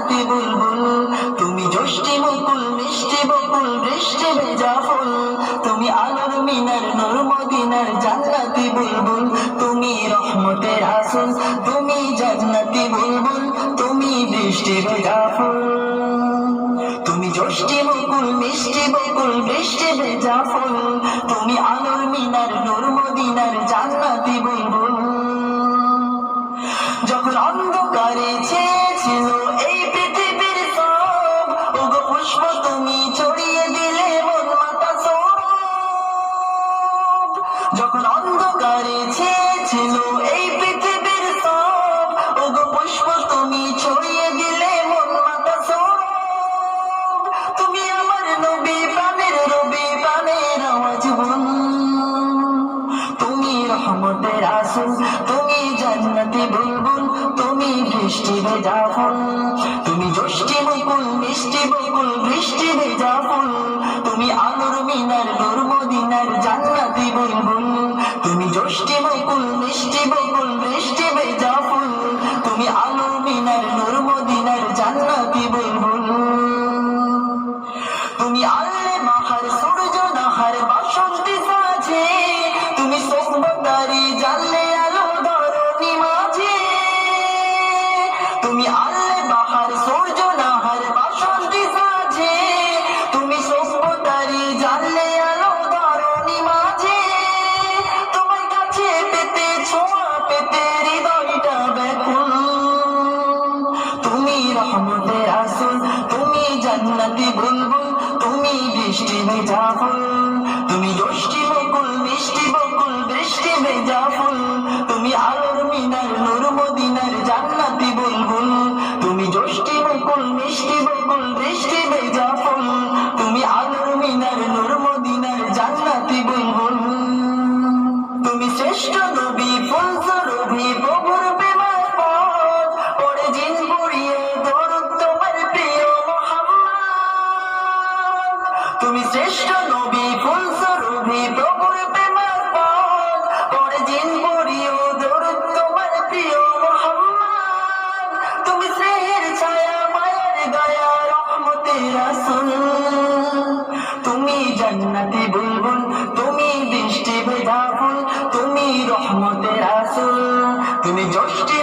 জান্নাতি বুলবুল, তুমি জষ্টি মুকুল মিষ্টি বকুল বৃষ্টি ভেজা ফুল, তুমি আলোর মিনার নূর মদিনার জান্নাতি বুলবুল, তুমি রহমতের আসল, তুমি জান্নাতি বুলবুল, তুমি বৃষ্টি ভেজা ফুল, তুমি জষ্টি মুকুল মিষ্টি বকুল বৃষ্টি ভেজা ফুল, তুমি আলোর মিনার নূর মদিনার জান্নাতি বুলবুল। যখন অন্ধকারে ছেয়েছিল এই পৃথিবীর সব, ওগো পুষ্প তুমি ছড়িয়ে দিলে মন মাতা সব। যখন অন্ধকারে ছেয়েছিল এই পৃথিবীর সব, ওগো পুষ্প তুমি ছড়িয়ে দিলে মন মাতা সব। তুমি আমার নবী প্রাণের রবি প্রাণের আওয়াজ বল, তুমি রহমতের আসল, তুমি জান্নাতি বুলবুল, তুমি বৃষ্টি ভেজা ফুল, তুমি জষ্টি মুকুল মিষ্টি বকুল বৃষ্টি ভেজা ফুল, তুমি আলোর মিনার নূর মদিনার জান্নাতি বুলবুল, তুমি জষ্টি মুকুল মিষ্টি বকুল বৃষ্টি ভেজা ফুল, তুমি আলোর মিনার নূর মদিনার জান্নাতি বুলবুল। তুমি আল্লে বাহার সূর্য নাহার বাসন্তী সাজে, তুমি সভ্যতারি জানলে আলো ধরণী মাঝে, তুমি আল্লে বাহার সূর্য নাহার বাসন্তী সাজে, তুমি সভ্যতারি জানলে আলো ধরণী মাঝে, তোমার কাছে পেতে ছোঁয়া পেতে হৃদয়টা ব্যাকুল, তুমি রহমতের আসল, তুমি জান্নাতি বুলবুল, তুমি বৃষ্টি ভেজা ফুল, তুমি জষ্টি মুকুল মিষ্টি বকুল বৃষ্টি ভেজা ফুল, তুমি আলোর মিনার নূর মদিনার জান্নাতি বুলবুল, তুমি জষ্টি মুকুল মিষ্টি বকুল বৃষ্টি ভেজা ফুল, তুমি আলোর মিনার নূর মদিনার জান্নাতি বুলবুল। তুমি শ্রেষ্ঠ নবী ফুল সুরভি প্রভুর প্রেমের পথ, পড়ে জিন পুড়িয়ে দরুদ তোমার প্রিয় মুহাম্মদ, তুমি শ্রেষ্ঠ নবী ফুল সুরভি প্রভুর প্রেমের পথ, পড়ে জিন পুড়িয়ে দরুদ তোমার প্রিয় মুহাম্মদ, তুমি স্নেহের ছায়া মায়ের দয়া রহমতের আসল, তুমি জান্নাতি বুলবুল, তুমি বৃষ্টি ভেজা ফুল, তুমি রহমতের আসল, তুমি জষ্টি